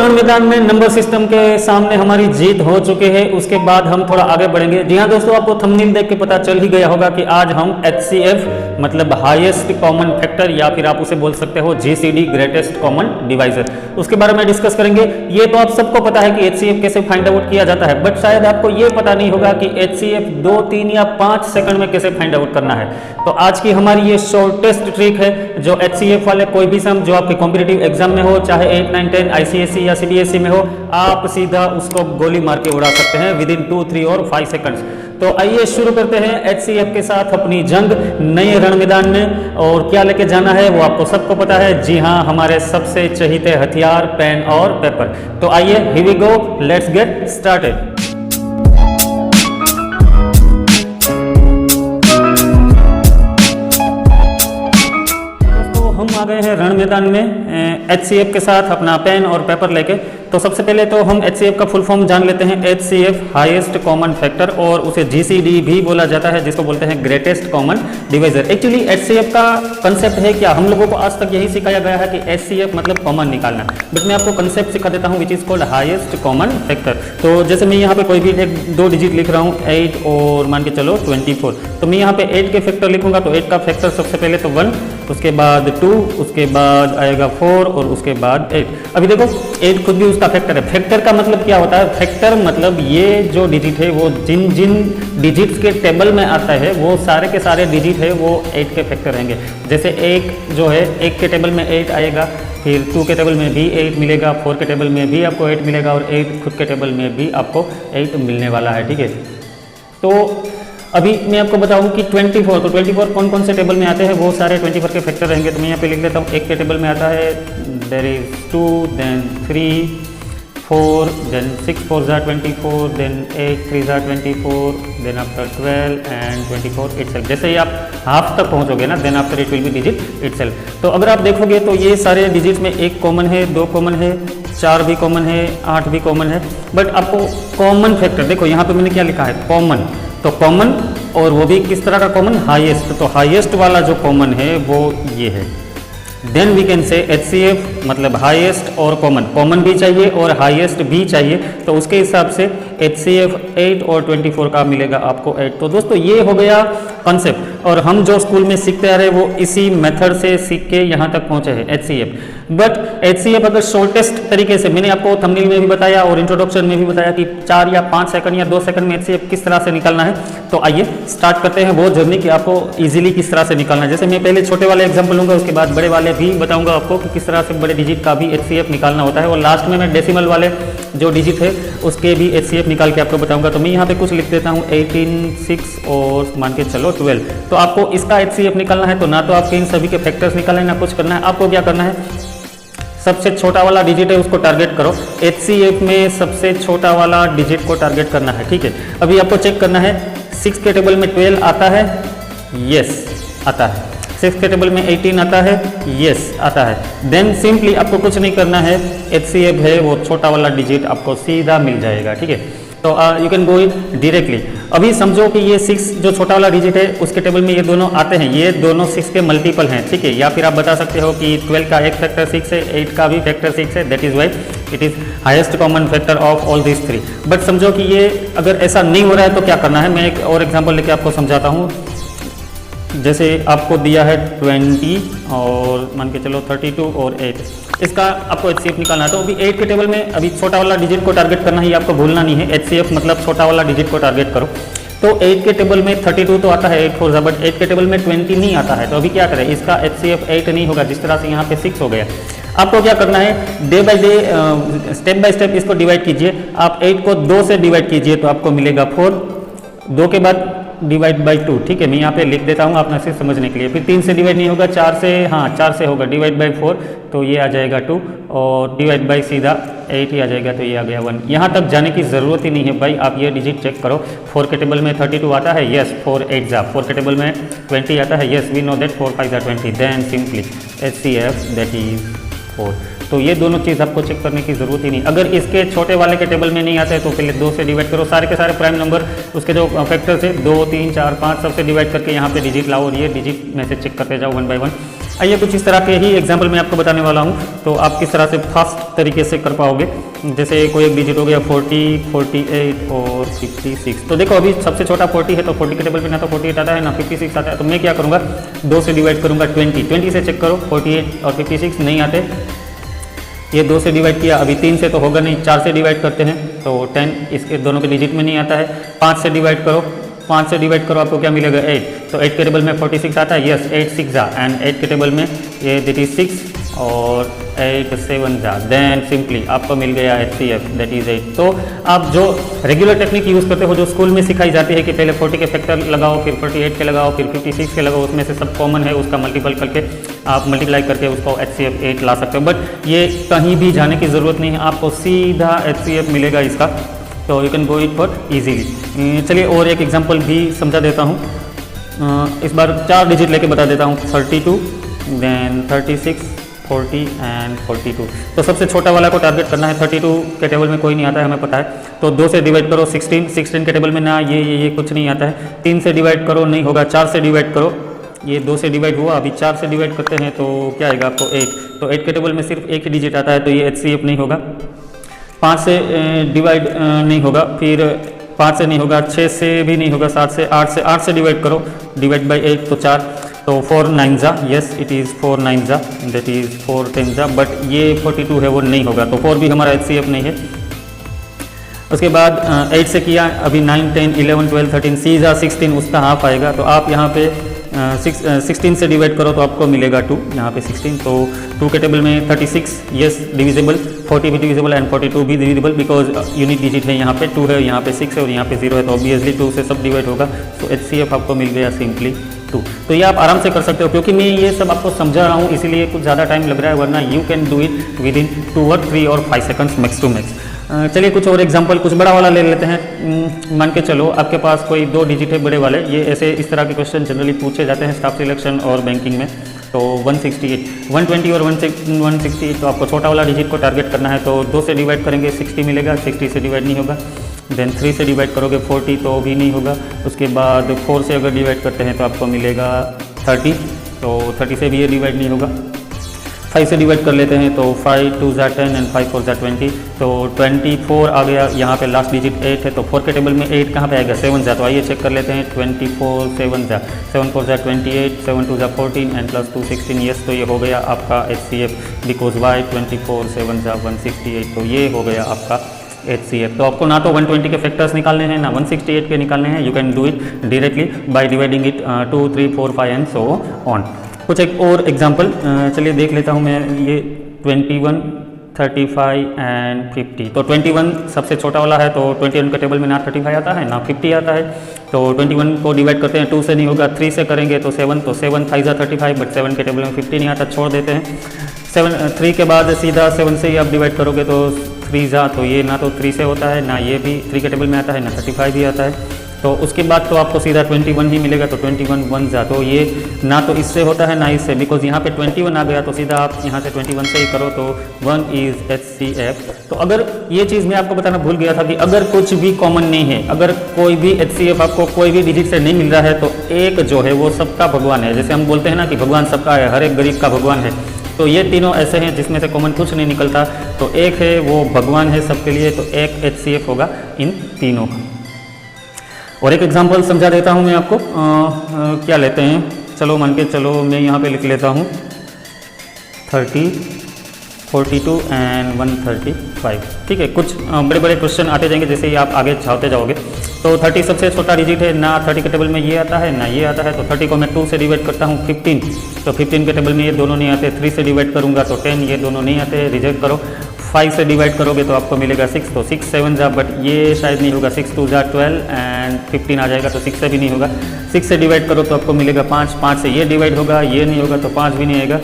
रण मैदान में number system के सामने हमारी जीत हो चुकी है। उसके बाद हम थोड़ा आगे बढ़ेंगे। जी हाँ दोस्तों, आपको थंबनेल देख के पता चल ही गया होगा कि आज हम HCF मतलब हाईएस्ट कॉमन फैक्टर या फिर आप उसे बोल सकते हो GCD ग्रेटेस्ट कॉमन डिवाइजर, उसके बारे में डिस्कस करेंगे। ये तो आप सबको पता है कि HCF कैसे फाइंड आउट किया जाता है, बट शायद आपको ये पता नहीं होगा कि HCF 2, 3 या 5 सेकंड में कैसे फाइंड आउट करना है। तो आज की हमारी ये शॉर्टेस्ट ट्रिक है जो HCF वाले कोई भी सम जो आपके कॉम्पिटिटिव एग्जाम में हो, चाहे 8, 9, 10 ICSE या CBSE में हो, आप सीधा उसको गोली मार के उड़ा सकते हैं विदिन 2, 3 और 5 सेकंड्स। तो आइए शुरू करते हैं HCF के साथ अपनी जंग नए रण मैदान में। और क्या लेके जाना है वो आपको सबको पता है। जी हाँ, हमारे सबसे चहीते हथियार पेन और पेपर। तो आइए here we go, let's get started. हम आ गए हैं रण मैदान में HCF के साथ अपना पेन और पेपर लेके। तो सबसे पहले तो हम HCF का फुल फॉर्म जान लेते हैं। HCF हाईएस्ट कॉमन फैक्टर, और उसे GCD भी बोला जाता है, जिसको बोलते हैं greatest common divisor. Actually HCF का कंसेप्ट है क्या, हम लोगों को आज तक यही सिखाया गया है कि HCF मतलब कॉमन निकालना, बट मैं आपको कंसेप्ट सिखा देता हूँ which is called highest common factor. तो जैसे मैं यहाँ पे कोई भी एक 2 डिजिट लिख रहा हूँ, 8 और मान के चलो 24, तो मैं यहाँ पे 8 के फैक्टर लिखूंगा। तो 8 का फैक्टर सबसे पहले तो 1, उसके बाद 2, उसके बाद आएगा 4 और उसके बाद 8। अभी देखो 8 खुद भी उसका फैक्टर है। फैक्टर का मतलब क्या होता है, फैक्टर मतलब ये जो डिजिट है वो जिन जिन डिजिट्स के टेबल में आता है वो सारे के सारे डिजिट है वो 8 के फैक्टर रहेंगे। जैसे 1 जो है 1 के टेबल में 8 आएगा, फिर 2 के टेबल में भी 8 मिलेगा, 4 के टेबल में भी आपको 8 मिलेगा और 8 खुद के टेबल में भी आपको 8 मिलने वाला है। ठीक है, तो अभी मैं आपको बताऊं कि 24, तो 24 कौन कौन से टेबल में आते हैं, वो सारे 24 के फैक्टर रहेंगे। तो मैं यहाँ पे लिख लेता हूँ। 1 के टेबल में आता है देयर इज 2, देन 3, 4, देन 6 4 ज़ा 24, देन 8 3 ज़ा 24, देन आफ्टर 12 एंड 24 इटसेल्फ। जैसे ही आप हाफ तक पहुँचोगे ना, then after it will be digit itself. तो अगर आप देखोगे तो ये सारे डिजिट में 1 कॉमन है, 2 कॉमन है, 4 भी कॉमन है, 8 भी कॉमन है। बट आपको कॉमन फैक्टर देखो यहाँ पे मैंने क्या लिखा है, कॉमन। तो कॉमन, और वो भी किस तरह का कॉमन, हाईएस्ट। तो हाईएस्ट वाला जो कॉमन है वो ये है। Then we can say HCF मतलब हाईएस्ट और कॉमन, कॉमन भी चाहिए और हाईएस्ट भी चाहिए। तो उसके हिसाब से HCF 8 और 24 का मिलेगा आपको 8। तो दोस्तों ये हो गया कॉन्सेप्ट, और हम जो स्कूल में सीखते आ रहे हैं वो इसी मेथड से सीख के यहाँ तक पहुँचे हैं HCF। बट HCF अगर शॉर्टेस्ट तरीके से, मैंने आपको थंबनेल में भी बताया और इंट्रोडक्शन में भी बताया कि 4 या 5 सेकंड या 2 सेकंड में HCF किस तरह से निकालना है। तो आइए स्टार्ट करते हैं वो जर्नी कि आपको इजीली किस तरह से निकालना है। जैसे मैं पहले छोटे वाले एग्जाम्पल लूँगा, उसके बाद बड़े वाले भी बताऊँगा आपको कि किस तरह से बड़े डिजिट का भी HCF निकालना होता है, और लास्ट में मैं डेसिमल वाले जो डिजिट है उसके भी HCF निकाल के आपको बताऊँगा। तो मैं यहाँ पे कुछ लिख देता हूँ 18, 6 और मान के चलो 12। तो आपको इसका HCF निकालना है, तो ना तो आपके इन सभी के फैक्टर्स निकालना है ना कुछ करना है। आपको क्या करना है, सबसे छोटा वाला डिजिट है उसको टारगेट करो। HCF में सबसे छोटा वाला डिजिट को टारगेट करना है। ठीक है, अभी आपको चेक करना है 6 के टेबल में 12 आता है, यस आता है। 6 के टेबल में 18 आता है, यस आता है। देन सिंपली आपको कुछ नहीं करना है, HCF है वो छोटा वाला डिजिट आपको सीधा मिल जाएगा। ठीक है, तो you can go it directly. अभी समझो कि ये 6 जो छोटा वाला डिजिट है उसके टेबल में ये दोनों आते हैं, ये दोनों 6 के मल्टीपल हैं। ठीक है, या फिर आप बता सकते हो कि 12 का एक फैक्टर 6 है, 8 का भी फैक्टर 6 है, that is why it is highest common factor of all this 3। But समझो कि ये अगर ऐसा नहीं हो रहा है तो क्या करना है, मैं एक और एग्जाम्पल लेके आपको समझाता हूँ। जैसे आपको दिया है 20 और मान के चलो 32 और 8, इसका आपको HCF निकालना है। तो अभी 8 के टेबल में अभी छोटा वाला डिजिट को टारगेट करना ही आपको भूलना नहीं है। HCF मतलब छोटा वाला डिजिट को टारगेट करो। तो 8 के टेबल में 32 तो आता है 8 4 बट 8 के टेबल में 20 नहीं आता है। तो अभी क्या करें, इसका HCF 8 नहीं होगा, जिस तरह से यहाँ पे 6 हो गया। आपको क्या करना है, day by day step by step इसको डिवाइड कीजिए। आप 8 को 2 से डिवाइड कीजिए तो आपको मिलेगा 4, 2 के बाद डिवाइड बाई 2। ठीक है, मैं यहाँ पे लिख देता हूँ आपने सिर्फ समझने के लिए। फिर 3 से डिवाइड नहीं होगा, 4 से, हाँ 4 से होगा, डिवाइड बाई 4 तो ये आ जाएगा 2, और डिवाइड बाई सीधा 8 ही आ जाएगा, तो ये आ गया 1। यहाँ तक जाने की ज़रूरत ही नहीं है भाई, आप ये डिजिट चेक करो। 4 के टेबल में 32 आता है, यस 4 8 ज़ा। 4 के टेबल में 20 आता है, यस वी नो दैट 4 5 ज़ा 20। Then simply HCF that is 4। तो ये दोनों चीज़ आपको चेक करने की ज़रूरत ही नहीं। अगर इसके छोटे वाले के टेबल में नहीं आते तो पहले 2 से डिवाइड करो, सारे के सारे प्राइम नंबर उसके जो फैक्टर्स है 2 3 4 5 सबसे डिवाइड करके यहाँ पे डिजिट लाओ, और ये डिजिट में से चेक करते जाओ 1 बाय 1। आइए कुछ इस तरह के ही एग्जाम्पल मैं आपको बताने वाला हूँ, तो आप किस तरह से फास्ट तरीके से कर पाओगे। जैसे कोई एक डिजिट हो गया 40, 48 और 56। तो देखो अभी सबसे छोटा 40 है, तो 40 के टेबल पे ना तो 48 आता है ना 56 आता है, तो मैं क्या करूँगा 2 से डिवाइड करूँगा 20 से चेक करो, 48 और 56 नहीं आते। ये 2 से डिवाइड किया, अभी 3 से तो होगा नहीं, 4 से डिवाइड करते हैं तो 10 इसके दोनों के डिजिट में नहीं आता है। 5 से डिवाइड करो, 5 से डिवाइड करो आपको क्या मिलेगा 8, तो 8 के टेबल में 46 आता है, यस 8 6 जा, एंड 8 के टेबल में ये दैट इज 6 और 8 7 जा, देन सिंपली आपको मिल गया HCF दैट इज 8। तो आप जो रेगुलर टेक्निक यूज़ करते हो, जो स्कूल में सिखाई जाती है कि पहले 40 के फैक्टर लगाओ, फिर 48 के लगाओ, फिर 56 के लगाओ, उसमें से सब कॉमन है, उसका मल्टीपल करके आप मल्टीप्लाई करके उसको HCF 8 ला सकते हो। बट ये कहीं भी जाने की ज़रूरत नहीं है, आपको सीधा HCF मिलेगा इसका, तो you can go it for easily. चलिए और एक एग्जांपल भी समझा देता हूँ, इस बार 4 डिजिट लेके बता देता हूँ, 32, देन 36, 40 एंड 42। तो सबसे छोटा वाला को टारगेट करना है, 32 के टेबल में कोई नहीं आता है हमें पता है, तो 2 से डिवाइड करो 16 के टेबल में ना ये कुछ नहीं आता है। 3 से डिवाइड करो नहीं होगा, 4 से डिवाइड करो, ये 2 से डिवाइड हुआ, अभी 4 से डिवाइड करते हैं तो क्या आएगा आपको 8, तो 8 के टेबल में सिर्फ एक ही डिजिट आता है, तो ये HCF नहीं होगा। 5 से डिवाइड नहीं होगा, फिर 5 से नहीं होगा, 6 से भी नहीं होगा, 7 से 8 से डिवाइड करो, डिवाइड बाई 8 तो 4, तो 4 9 जा, यस इट इज़ 4 9 जा, दैट इज़ 4 10 जा, बट ये 42 है वो नहीं होगा, तो 4 भी हमारा HCF नहीं है। उसके बाद 8 से किया, अभी 9 10 11 12 13 सीधा 16 उसका हाफ आएगा, तो आप यहाँ पे 16 से डिवाइड करो तो आपको मिलेगा 2, यहाँ पे 16, तो 2 के टेबल में 36, यस डिविजिबल, 40 भी डिविजिबल एंड 42 भी डिविजिबल, बिकॉज यूनिट डिजिट है, यहाँ पे 2 है, यहाँ पे 6 है और यहाँ पे 0 है, तो ऑब्वियसली 2 से सब डिवाइड होगा, तो HCF आपको मिल गया सिंपली 2। तो ये आप आराम से कर सकते हो, क्योंकि मैं ये सब आपको समझा रहा हूँ इसीलिए कुछ ज़्यादा टाइम लग रहा है, वरना you can do it with in 2 और 3 और 5 सेकंड्स मैक्स टू मैक्स। चलिए कुछ और एग्जांपल, कुछ बड़ा वाला ले लेते हैं। मान के चलो आपके पास कोई 2 डिजिट है बड़े वाले, ये ऐसे इस तरह के क्वेश्चन जनरली पूछे जाते हैं स्टाफ सिलेक्शन और बैंकिंग में। तो 168, 120 और 168, तो आपको छोटा वाला डिजिट को टारगेट करना है, तो 2 से डिवाइड करेंगे 60 मिलेगा, 60 से डिवाइड नहीं होगा। देन 3 से डिवाइड करोगे 40 तो भी नहीं होगा। उसके बाद 4 से अगर डिवाइड करते हैं तो आपको मिलेगा 30, तो 30 से भी ये डिवाइड नहीं होगा। 5 से डिवाइड कर लेते हैं तो 5 2 जा 10 एंड 5 4 जा 20, तो 24 आ गया। यहाँ पे लास्ट डिजिट 8 है, तो 4 के टेबल में 8 कहाँ पे आएगा 7 जा, तो आइए चेक कर लेते हैं 24 7 जा, 7 4 जा 28, 7 2 जा 14 एंड प्लस 2 16, यस, तो ये हो गया आपका HCF, बिकॉज वाई 24 7 जा 168, तो ये हो गया आपका HCF। तो आपको ना तो 120 के फैक्टर्स निकालने हैं ना 168 के निकालने हैं, you can do it directly by dividing it 2 3 4 5 and so on. कुछ एक और एग्जांपल चलिए देख लेता हूँ मैं, ये 21 35 एंड 50, तो 21 सबसे छोटा वाला है, तो 21 के टेबल में ना 35 आता है ना 50 आता है, तो 21 को डिवाइड करते हैं, 2 से नहीं होगा, 3 से करेंगे तो 7, तो 7 5 जा 35, बट 7 के टेबल में 50 नहीं आता, छोड़ देते हैं। 3 के बाद सीधा 7 से ही आप डिवाइड करोगे तो 3 जा, तो ये ना तो 3 से होता है ना ये भी 3 के टेबल में आता है ना 35 भी आता है, तो उसके बाद तो आपको सीधा 21 ही मिलेगा, तो 21 1 जा, तो ये ना तो इससे होता है ना इससे, बिकॉज यहाँ पे 21 आ गया, तो सीधा आप यहाँ से 21 से ही करो, तो 1 इज HCF। तो अगर ये चीज़ मैं आपको बताना भूल गया था कि अगर कुछ भी कॉमन नहीं है, अगर कोई भी HCF आपको कोई भी डिजिट से नहीं मिल रहा है, तो एक जो है वो सबका भगवान है। जैसे हम बोलते हैं ना कि भगवान सबका है, हर एक गरीब का भगवान है, तो ये तीनों ऐसे हैं जिसमें से कॉमन कुछ नहीं निकलता, तो एक है वो भगवान है सबके लिए, तो एक HCF होगा इन तीनों का। और एक एग्जांपल समझा देता हूँ मैं आपको, क्या लेते हैं, चलो मान के चलो मैं यहाँ पे लिख लेता हूँ 30 42 एंड 135, ठीक है। कुछ बड़े बड़े क्वेश्चन आते जाएंगे जैसे ही आप आगे छावते जाओगे। तो 30 सबसे छोटा डिजिट है, ना 30 के टेबल में ये आता है ना ये आता है, तो 30 को मैं 2 से डिवाइड करता हूँ 15, तो 15 के टेबल में ये दोनों नहीं आते, 3 से डिवाइड करूँगा तो 10, ये दोनों नहीं आते, रिजेक्ट करो। 5 से डिवाइड करोगे तो आपको मिलेगा 6, तो 6 7 जा, बट ये शायद नहीं होगा, 6 2 जा 12 एंड 15 आ जाएगा, तो 6 से भी नहीं होगा। 6 से डिवाइड करो तो आपको मिलेगा 5, 5 से ये डिवाइड होगा, ये नहीं होगा, तो 5 भी नहीं आएगा।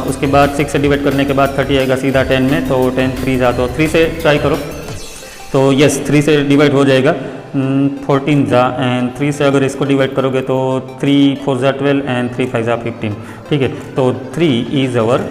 उसके बाद 6 से डिवाइड करने के बाद 30 आएगा सीधा 10 में, तो 10 3 जा, तो 3 से ट्राई करो, तो यस 3 से डिवाइड हो जाएगा 14 जा, एंड 3 से अगर इसको डिवाइड करोगे तो 3 4 जा 12 एंड 3 5 जा 15, ठीक है। तो 3 इज अवर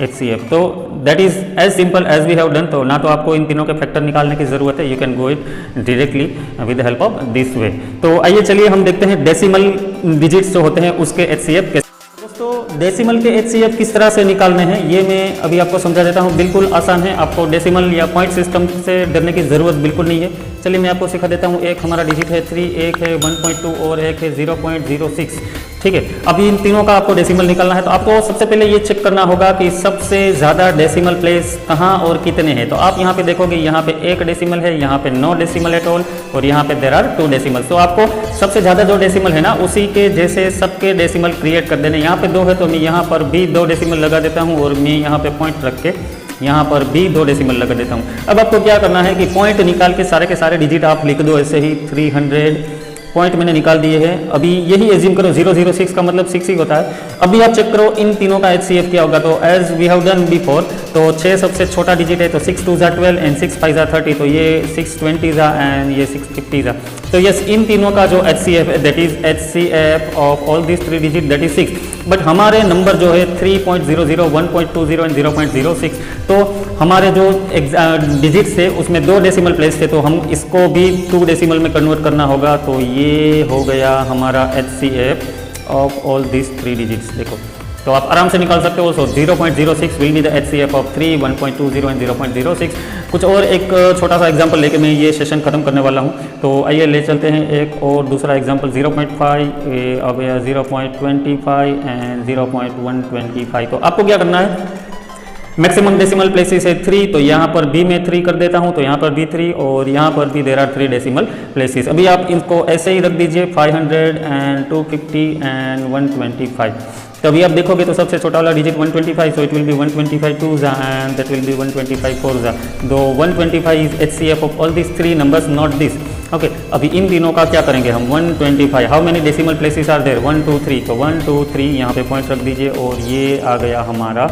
HCF। तो that is as simple as we have done. तो ना तो आपको इन तीनों के फैक्टर निकालने की ज़रूरत है, you can go it directly with the help of this way. तो आइए चलिए हम देखते हैं डेसिमल डिजिट्स जो होते हैं उसके HCF कैसे। दोस्तों डेसिमल के HCF किस तरह से निकालने हैं ये मैं अभी आपको समझा देता हूँ। बिल्कुल आसान है, आपको डेसिमल या पॉइंट सिस्टम से डरने की ज़रूरत बिल्कुल नहीं है। चलिए मैं आपको सिखा देता हूँ। एक हमारा डिजिट है 3, एक है 1.2 और एक है 0.06। ठीक है, अभी इन तीनों का आपको डेसिमल निकालना है। तो आपको सबसे पहले ये चेक करना होगा कि सबसे ज़्यादा डेसिमल प्लेस कहाँ और कितने हैं। तो आप यहाँ पे देखोगे, यहाँ पे 1 डेसिमल है, यहाँ पे 9 डेसिमल एट ऑल, और यहाँ पे देयर आर 2 डेसिमल। तो आपको सबसे ज़्यादा जो डेसिमल है ना, उसी के जैसे सबके डेसिमल क्रिएट कर देने। यहाँ पे 2 है तो मैं यहाँ पर भी 2 डेसिमल लगा देता हूँ, और मैं यहाँ पे पॉइंट रख के यहाँ पर भी 2 डेसिमल लगा देता हूँ। अब आपको क्या करना है कि पॉइंट निकाल के सारे डिजिट आप लिख दो ऐसे ही। 300 पॉइंट मैंने निकाल दिए हैं। अभी यही एज्यूम करो 006 का मतलब 6 ही होता है। अभी आप चेक करो इन तीनों का HCF क्या होगा। तो as we have done before, तो 6 सबसे छोटा डिजिट है, तो 6 2 ज़ा 12 एंड 6 5 ज़ा 30, तो ये 6 20 ज़ा एंड ये 6 50 ज़ा। तो यस, इन तीनों का जो HCF है that is HCF of all this 3 digit that is 6। But हमारे नंबर जो है 3.00, 1.20 एंड 0.06, तो हमारे जो डिजिट्स थे उसमें 2 डेसिमल प्लेस थे, तो हम इसको भी 2 डेसिमल में कन्वर्ट करना होगा। तो ये हो गया हमारा HCF of all this 3 digits. देखो, तो आप आराम से निकाल सकते हो। सो 0.06 will be the HCF of 3, 1.20 and 0.06। कुछ और एक छोटा सा एग्जांपल लेके मैं ये सेशन खत्म करने वाला हूँ। तो आइए ले चलते हैं एक और दूसरा एग्जांपल। 0.5, अब 0.25 एंड 0.125। तो आपको क्या करना है, मैक्सिमम डेसिमल प्लेसेस है 3, तो यहाँ पर भी मैं 3 कर देता हूँ, तो यहाँ पर भी 3 और यहाँ पर भी देयर आर 3 डेसिमल प्लेसेस। अभी आप इनको ऐसे ही रख दीजिए 500 एंड 250 एंड 125। तो अभी आप देखोगे तो सबसे छोटा वाला digit 125, so it will B 125 2 ज़ा एंड दैट विल बी 125 4 ज़ा। दो 125 is HCF of all this 3 numbers, not this. Okay, अभी इन तीनों का क्या करेंगे हम। 125, how many decimal places are there, 1 2 3, तो 1 2 3 यहाँ पे पॉइंट रख दीजिए, और ये आ गया हमारा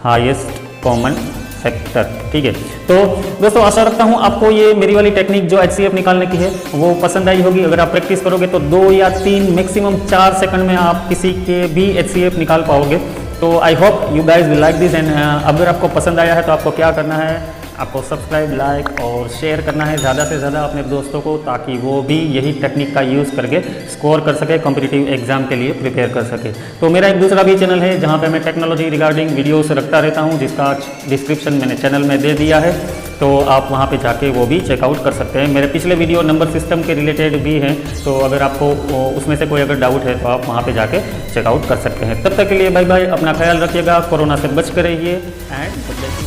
हाईएस्ट कॉमन फैक्टर। ठीक है, तो दोस्तों आशा रखता हूँ आपको ये मेरी वाली टेक्निक जो HCF निकालने की है वो पसंद आई होगी। अगर आप प्रैक्टिस करोगे तो 2 या 3 मैक्सिमम 4 सेकंड में आप किसी के भी HCF निकाल पाओगे। तो I hope you guys will like this. And अगर आपको पसंद आया है तो आपको क्या करना है, आपको सब्सक्राइब, लाइक और शेयर करना है ज़्यादा से ज़्यादा अपने दोस्तों को, ताकि वो भी यही टेक्निक का यूज़ करके स्कोर कर सके, कॉम्पिटिटिव एग्जाम के लिए प्रिपेयर कर सके। तो मेरा एक दूसरा भी चैनल है जहाँ पे मैं टेक्नोलॉजी रिगार्डिंग वीडियोस रखता रहता हूँ, जिसका डिस्क्रिप्शन मैंने चैनल में दे दिया है, तो आप वहाँ पे जाके वो भी चेकआउट कर सकते हैं। मेरे पिछले वीडियो नंबर सिस्टम के रिलेटेड भी हैं, तो अगर आपको उसमें से कोई अगर डाउट है तो आप वहाँ पे जाके चेकआउट कर सकते हैं। तब तक के लिए बाय बाय, अपना ख्याल रखिएगा, कोरोना से बच कर रहिए एंड